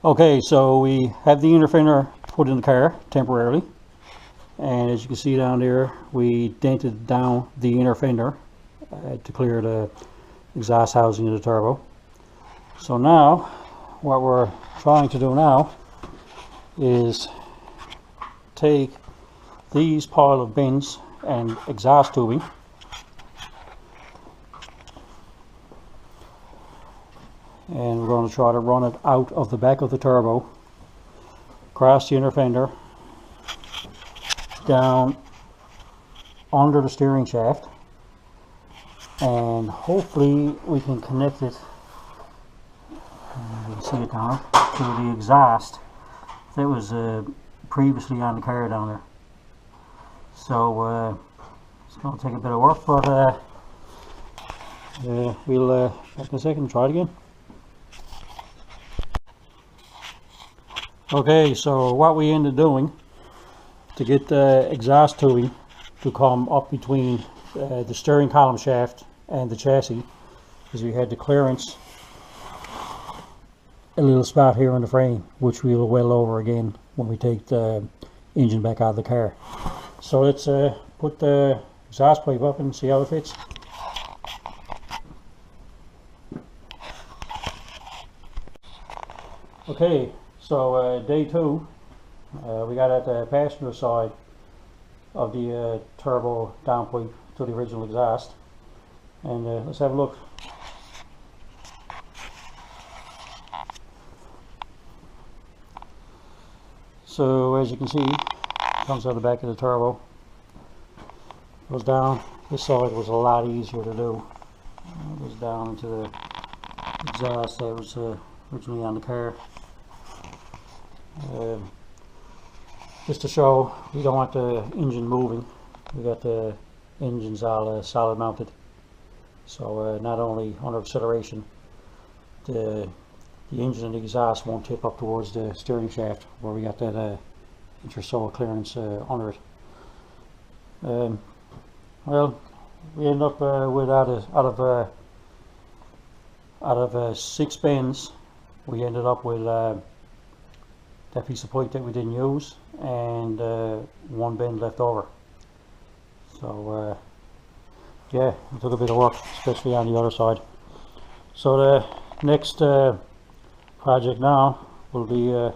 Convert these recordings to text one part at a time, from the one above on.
Okay, so we have the inner fender put in the car temporarily, and as you can see down there, we dented down the inner fender to clear the exhaust housing of the turbo. So now what we're trying to do now is take these pile of bins and exhaust tubing and we're going to try to run it out of the back of the turbo, across the inner fender, down under the steering shaft, and hopefully we can connect it, you can see it down, to the exhaust that was previously on the car down there. So it's going to take a bit of work, but we'll back in a second and try it again. Okay, so what we ended up doing to get the exhaust tubing to come up between the steering column shaft and the chassis is we had the clearance a little spot here on the frame, which we'll weld over again when we take the engine back out of the car. So let's put the exhaust pipe up and see how it fits. Okay, so day two, we got at the passenger side of the turbo downpipe to the original exhaust, and let's have a look. So as you can see, it comes out the back of the turbo, goes down. This side was a lot easier to do. It goes down into the exhaust that was originally on the car. Just to show, we don't want the engine moving. We got the engines all solid mounted, so not only under acceleration, the engine and the exhaust won't tip up towards the steering shaft where we got that inch or so of clearance under it. Well, we end up with out of 6 bends, we ended up with that piece of pipe that we didn't use and 1 bend left over. So yeah, it took a bit of work, especially on the other side. So the next project now will be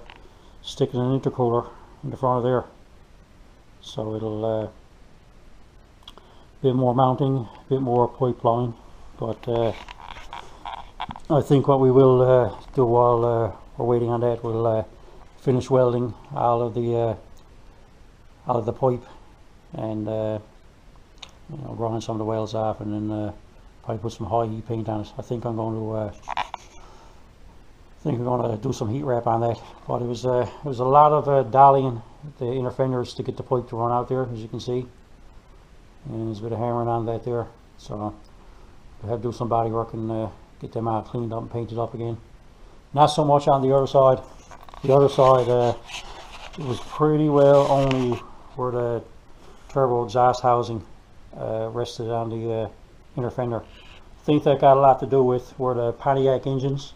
sticking an intercooler in the front of there. So it'll a bit more mounting, a bit more pipe line, but I think what we will do while we're waiting on that, we'll finish welding all of the pipe and you know, grinding some of the welds off, and then probably put some high heat paint on it. I think I'm going to do some heat wrap on that. But it was a lot of dollying the inner fenders to get the pipe to run out there, as you can see, and there's a bit of hammering on that there. So we have to do some body work and get them out cleaned up and painted up again. Not so much on the other side. The other side, it was pretty well only where the turbo exhaust housing rested on the inner fender. I think that got a lot to do with where the Pontiac engines,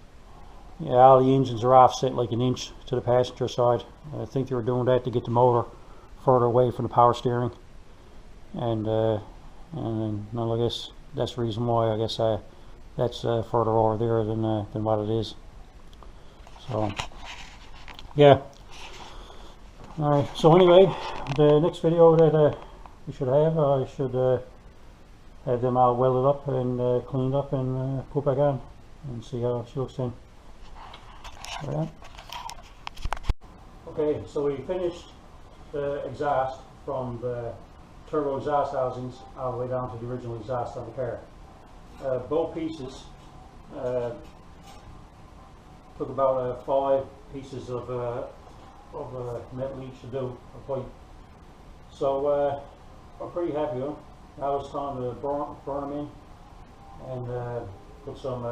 yeah, all the engines are offset like an inch to the passenger side. I think they were doing that to get the motor further away from the power steering, and I guess that's the reason why. I guess that's further over there than what it is. So yeah. Alright, so anyway, the next video that we should have, I should have them all welded up and cleaned up and put back on and see how she looks then. Alright. Okay, so we finished the exhaust from the turbo exhaust housings all the way down to the original exhaust on the car. Both pieces took about 5 pieces of metal each to do, a pipe. So I'm pretty happy with them. Now it's time to burn them in and put some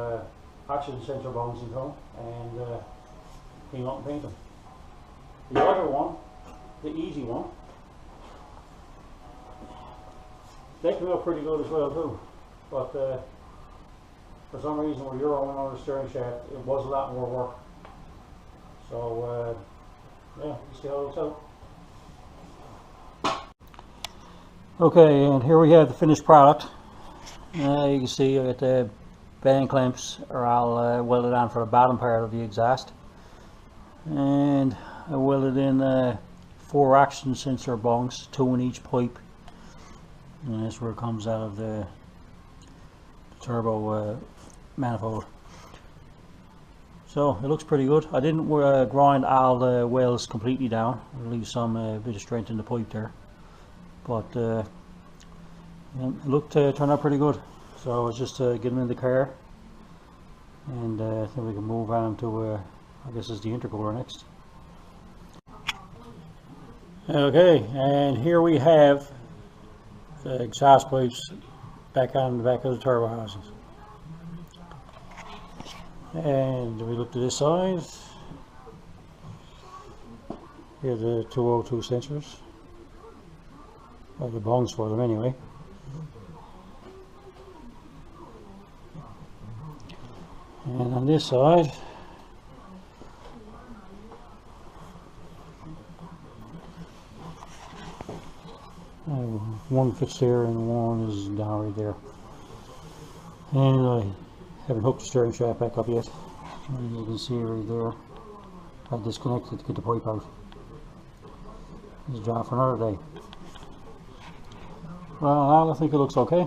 oxygen sensor bones into them and clean up and paint them. The other one, the easy one, that came out pretty good as well too, but for some reason with Euro on the steering shaft, it was a lot more work. So yeah, you see how it looks out. Okay, and here we have the finished product. You can see I got the band clamps are all welded on for the bottom part of the exhaust, and I welded in 4 oxygen sensor bungs, 2 in each pipe, and that's where it comes out of the turbo manifold. So it looks pretty good. I didn't grind all the welds completely down. I'll leave some bit of strength in the pipe there, but it looked turned out pretty good. So it's just get them in the car, and then we can move on to I guess it's the intercooler next. Okay, and here we have the exhaust pipes back on the back of the turbo housings. And we look to this side. Here are the 202 sensors, or the bungs for them anyway. And on this side, one fits there and one is down right there. And I haven't hooked the steering shaft back up yet. And you can see right there, I disconnected to get the pipe out. It's a job for another day. Well, I think it looks okay.